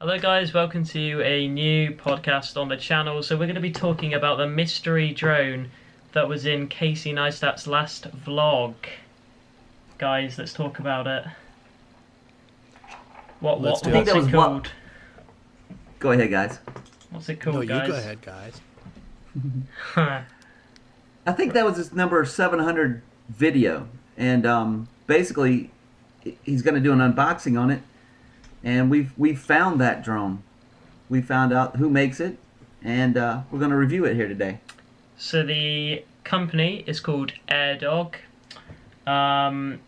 Hello guys, welcome to a new podcast on the channel. So we're going to be talking about the mystery drone that was in Casey Neistat's last vlog. Guys, let's talk about it. What's it called? Go ahead, guys. What's it called, no, guys? you go ahead, guys. I think that was his number 700 video, and basically he's going to do an unboxing on it. And we've found that drone. We found out who makes it, and we're going to review it here today. So the company is called Airdog, and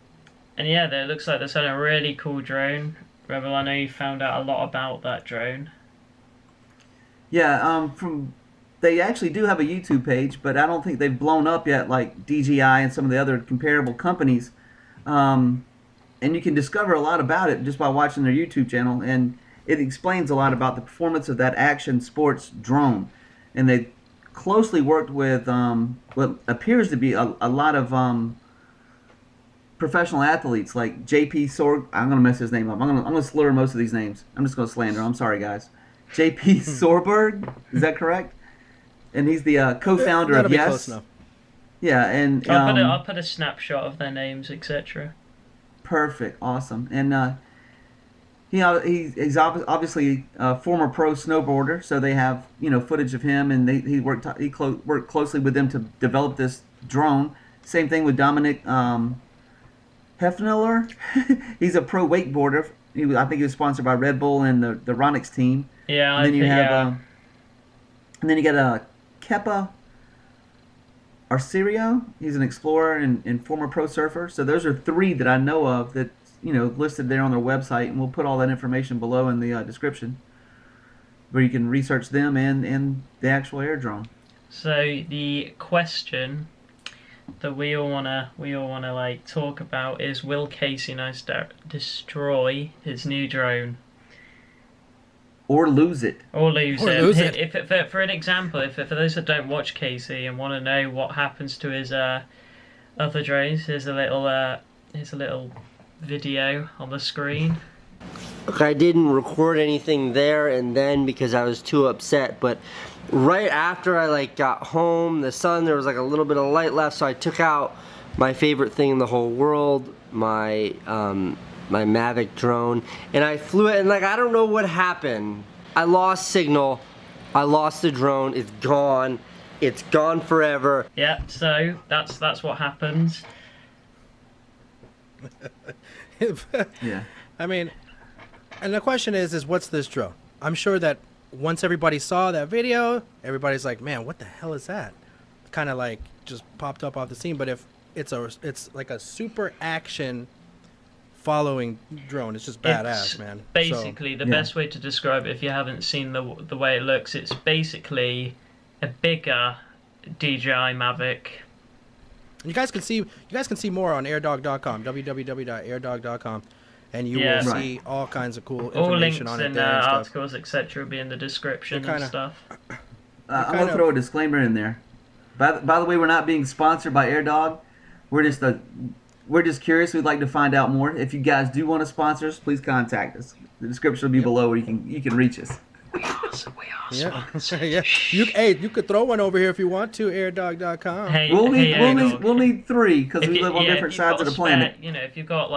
yeah, it looks like they're selling a really cool drone. Rebel, I know you found out a lot about that drone. Yeah, they actually do have a YouTube page, but I don't think they've blown up yet like DJI and some of the other comparable companies. And you can discover a lot about it just by watching their YouTube channel, and it explains a lot about the performance of that action sports drone. And they closely worked with what appears to be a lot of professional athletes like JP Sorg. I'm gonna mess his name up. I'm gonna slur most of these names. I'm just gonna slander him. I'm sorry, guys. JP Sorberg, is that correct? And he's the co-founder of Yes. Close enough. Yeah, and I'll put a snapshot of their names, etc. Perfect, awesome, and he's obviously a former pro snowboarder, so they have footage of him, and he worked closely with them to develop this drone. Same thing with Dominic Hefniller. He's a pro wakeboarder. I think he was sponsored by Red Bull and the Ronix team. Yeah, and then you have and then you got Kepa Arcirio. He's an explorer and former pro surfer. So those are three that I know of that listed there on their website, and we'll put all that information below in the description, where you can research them and the actual air drone. So the question that we all wanna like talk about is, will Casey Neistat destroy his new drone? Or lose it. Or lose Or it. lose it. If for an example, for those that don't watch Casey and want to know what happens to his other drones, here's a little video on the screen. Look, I didn't record anything there and then because I was too upset, but right after I got home, the sun, there was a little bit of light left, so I took out my favorite thing in the whole world, my Mavic drone, and I flew it, and I don't know what happened. I lost signal, I lost the drone, it's gone forever. Yeah, so that's what happens. Yeah. I mean, and the question is what's this drone? I'm sure that once everybody saw that video, everybody's like, man, what the hell is that? Kind of just popped up off the scene. But if it's like a super action following drone, it's just badass, man. Basically, the best way to describe it, if you haven't seen the way it looks, it's basically a bigger DJI Mavic. You guys can see more on airdog.com, www.airdog.com, and you will see all kinds of cool All information links on it and there and stuff. articles, etc. will be in the description and stuff. I'm gonna throw a disclaimer in there. By the way, we're not being sponsored by Airdog. We're just curious. We'd like to find out more. If you guys do want to sponsor us, please contact us. The description will be below where you can reach us. We are sponsored. Yeah. You could throw one over here if you want to. Airdog.com. Hey, We'll need three because we live on different if sides of the planet. If you've got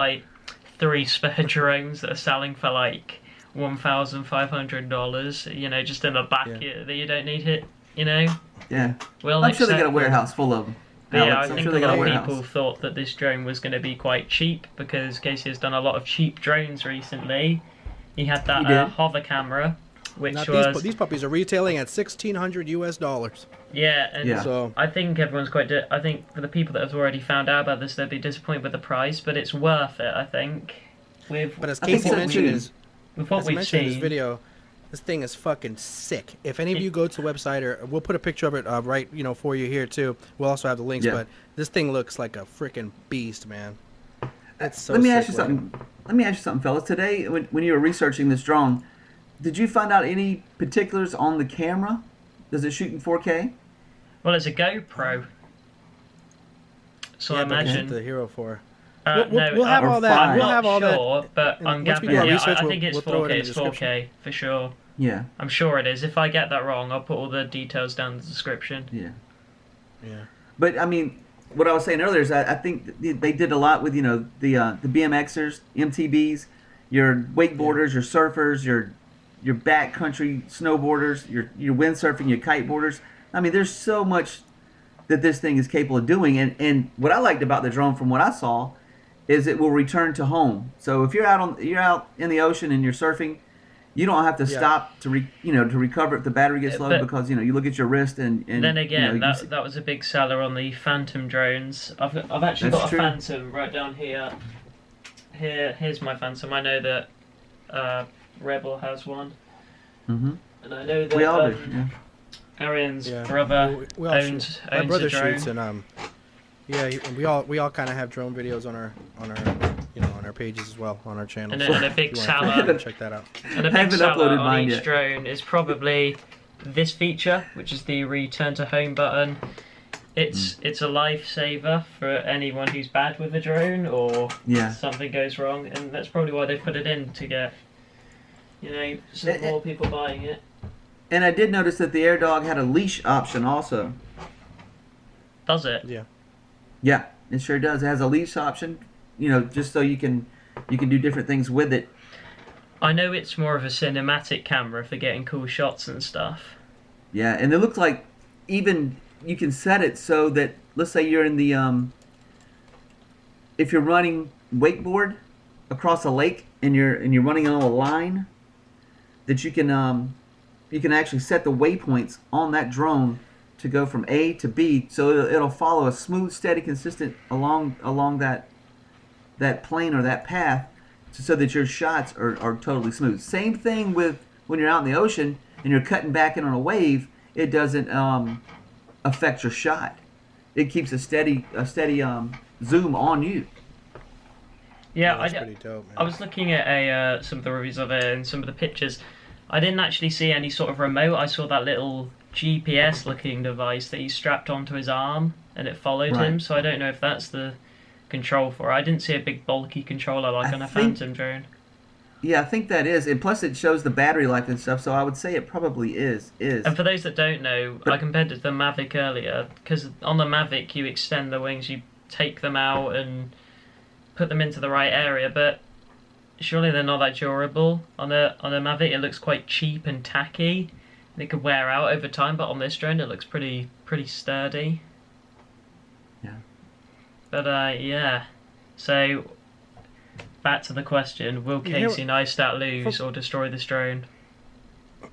3 spare drones that are selling for $1,500, just in the back that you don't need it, Yeah. Well, I'm sure they got a warehouse full of them. Yeah, Alex, I think sure a they got lot a of people warehouse. thought that this drone was going to be quite cheap because Casey has done a lot of cheap drones recently. He had that hover camera, which These puppies are retailing at $1,600 US. Yeah, and so I think everyone's I think for the people that have already found out about this, they'll be disappointed with the price, but it's worth it, I think. But as Casey mentioned with what we've seen in this video, this thing is fucking sick. If any of you go to the website, or we'll put a picture of it right, for you here too. We'll also have the links, but this thing looks like a freaking beast, man. It's so Let me ask you something, fellas. Today, when you were researching this drone, did you find out any particulars on the camera? Does it shoot in 4K? Well, it's a GoPro, so I imagine the Hero 4. We'll have Or all that. five. We'll have all that. Sure, but I'm once we gathering. do our Yeah, research, I we'll- think it's we'll throw it 4K. in It's the 4K for sure. Yeah. I'm sure it is. If I get that wrong, I'll put all the details down in the description. Yeah. Yeah. But I mean, what I was saying earlier is I think they did a lot with the BMXers, MTBs, your wakeboarders, your surfers, your backcountry snowboarders, your windsurfing, your kiteboarders. I mean, there's so much that this thing is capable of doing, and what I liked about the drone from what I saw is it will return to home. So if you're out in the ocean and you're surfing, you don't have to stop to recover if the battery gets low, But- because you look at your wrist and Then again, you see- that was a big seller on the Phantom drones. I've actually That's got true. a Phantom right down here. Here's my Phantom. I know that Rebel has one, Mhm. and I know that We all do. Yeah. Arian's Yeah. brother We all owns shoot. My a brother drone. shoots, and we all kind of have drone videos on our on our pages as well, on our channel. And a- So and a if big you wanna salad. check that out. And a I big haven't seller uploaded on mine each yet. drone is probably this feature, which is the return to home button. It's a lifesaver for anyone who's bad with a drone or Yeah. something goes wrong, and that's probably why they put it in to get some more people buying it. And I did notice that the Airdog had a leash option also. Does it? Yeah. Yeah, it sure does. It has a leash option, just so you can do different things with it. I know it's more of a cinematic camera for getting cool shots and stuff. Yeah, and it looks like even you can set it so that, let's say you're in the if you're running wakeboard across a lake and you're running on a line, that you can actually set the waypoints on that drone to go from A to B, so it'll follow a smooth, steady, consistent along that plane or that path, so that your shots are totally smooth. Same thing with when you're out in the ocean and you're cutting back in on a wave. It doesn't affect your shot. It keeps a steady zoom on you. Yeah, That's pretty dope, man. I was looking at some of the reviews of it and some of the pictures. I didn't actually see any sort of remote. I saw that little GPS-looking device that he strapped onto his arm, and it followed Right. him. So I don't know if that's the control for it. I didn't see a big bulky controller like I on a think- Phantom drone. Yeah, I think that is, and plus it shows the battery life and stuff. So I would say it probably is. And for those that don't know, I compared it to the Mavic earlier, because on the Mavic you extend the wings, you take them out and put them into the right area, but surely they're not that durable. On a Mavic it looks quite cheap and tacky, and it could wear out over time, but on this drone it looks pretty sturdy. Yeah. But yeah, so back to the question, will You hear Casey Neistat lose or destroy this drone?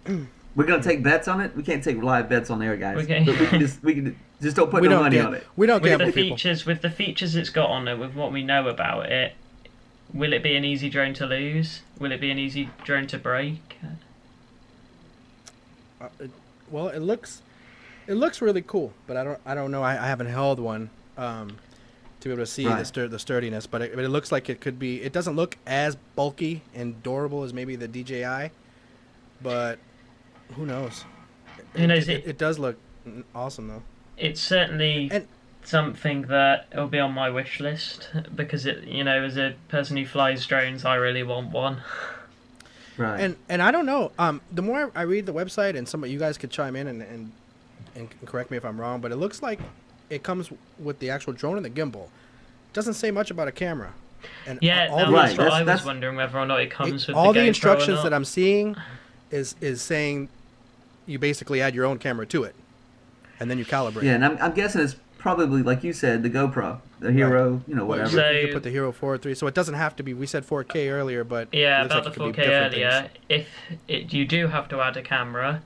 We're gonna take bets on it. We can't take live bets on air, guys. Okay. But we can just don't put We no don't money get- on it. We don't With gamble, the people. features it's got on it, with what we know about it, will it be an easy drone to lose? Will it be an easy drone to break? Well, it looks really cool, but I don't know. I haven't held one to be able to see Right. the sturdiness, but it looks like it could be. It doesn't look as bulky and durable as maybe the DJI, but who knows? Who knows? It does look awesome though. It's certainly And- something that will be on my wish list, because as a person who flies drones, I really want one. Right. And I don't know. The more I read the website, and some of you guys could chime in and correct me if I'm wrong, but it looks like it comes with the actual drone and the gimbal. It doesn't say much about a camera. And Yeah, all no, the Right, that's what I was that's- wondering, whether or not it comes with all the the GoPro instructions or that not. I'm seeing is saying you basically add your own camera to it, and then you calibrate. Yeah, and I'm guessing it's probably, like you said, the GoPro, the Hero, whatever. So- You could put the Hero 4.3, so it doesn't have to be. We said 4K earlier, but Yeah, it looks about like the it could be 4K different earlier. things. If you do have to add a camera,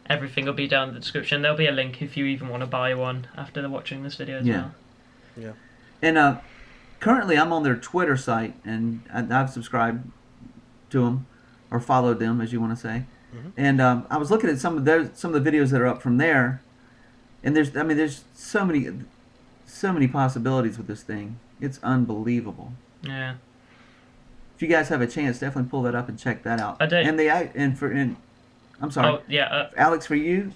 everything will be down in the description. There'll be a link if you even want to buy one after watching this video as Yeah. well. Yeah. And currently, I'm on their Twitter site, and I've subscribed to them, or followed them, as you want to say. Mhm. And I was looking at some of the videos that are up from there, and there's so many possibilities with this thing. It's unbelievable. Yeah. If you guys have a chance, definitely pull that up and check that out. I don't- And I'm sorry, Oh yeah. Alex, for you,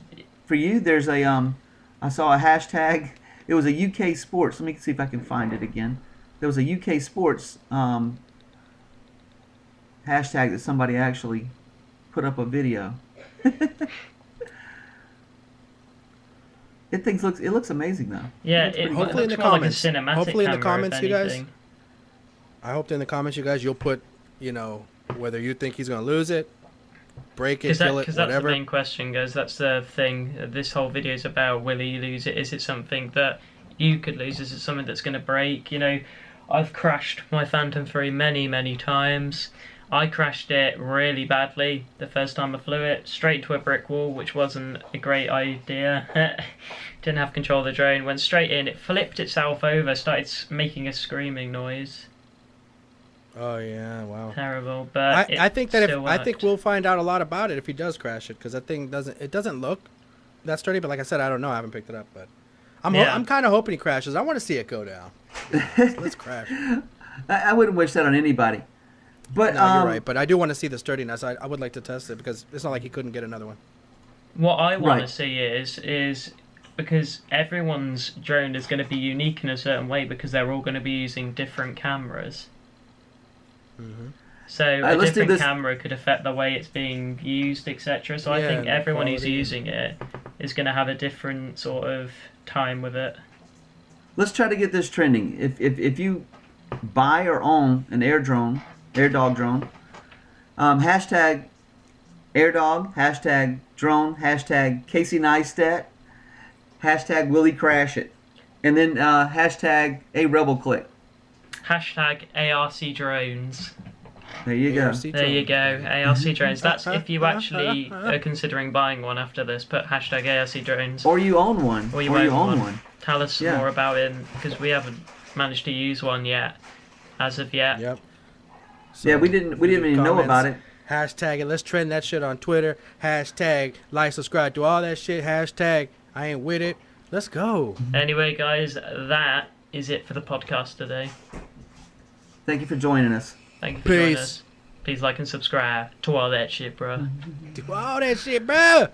there's a I saw a hashtag. It was a UK sports. Let me see if I can find it again. there was a UK sports hashtag that somebody actually put up a video. It looks amazing though. Yeah, looks pretty Hopefully in looks the more comments. like a cinematic Hopefully in the camera, if comments, you guys. anything. I hope in the comments, you guys, you'll put, you know, whether you think he's gonna lose it, break it, kill it, Because that's the whatever. main question, guys. That's the thing this whole video is about. Will he lose it? Is it something that you could lose? Is it something that's going to break? You know, I've crashed my Phantom 3 many, many times. I crashed it really badly the first time I flew it, straight to a brick wall, which wasn't a great idea. Didn't have control of the drone, went straight in, it flipped itself over, started making a screaming noise. Oh yeah, wow. Terrible, but I think that still I think worked. we'll find out a lot about it if he does crash it, because that thing doesn't look that sturdy. But like I said, I don't know. I haven't picked it up, but I'm kind of hoping he crashes. I want to see it go down. Let's crash. I wouldn't wish that on anybody. But No, you're right. But I do want to see the sturdiness. I would like to test it because it's not like he couldn't get another one. What I want Right. to see is because everyone's drone is going to be unique in a certain way because they're all going to be using different cameras. So a let's do different this. camera could affect the way it's being used, etc. So I Yeah, think and everyone who's quality. using it is going to have a different sort of time with it. Let's try to get this trending. If you buy or own an Airdog drone, hashtag Airdog, hashtag drone, hashtag Casey Neistat, hashtag will he crash it, and then hashtag ArebelClique. Hashtag ARC drones. There you go. ARC There you drone. go, ARC drones. That's if you actually are considering buying one after this. Put hashtag ARC drones. Or you own one. Or you own one. Tell us Yeah. more about it because we haven't managed to use one yet, as of yet. Yep. Yeah, we didn't even know comments. about it. Hashtag it. Let's trend that shit on Twitter. Hashtag like, subscribe, do all that shit. Hashtag I ain't with it. Let's go. Anyway, guys, that is it for the podcast today. Thank you for joining us. Thank you for joining Peace. us. Please like and subscribe to all that shit, bro. Do all that shit, bro.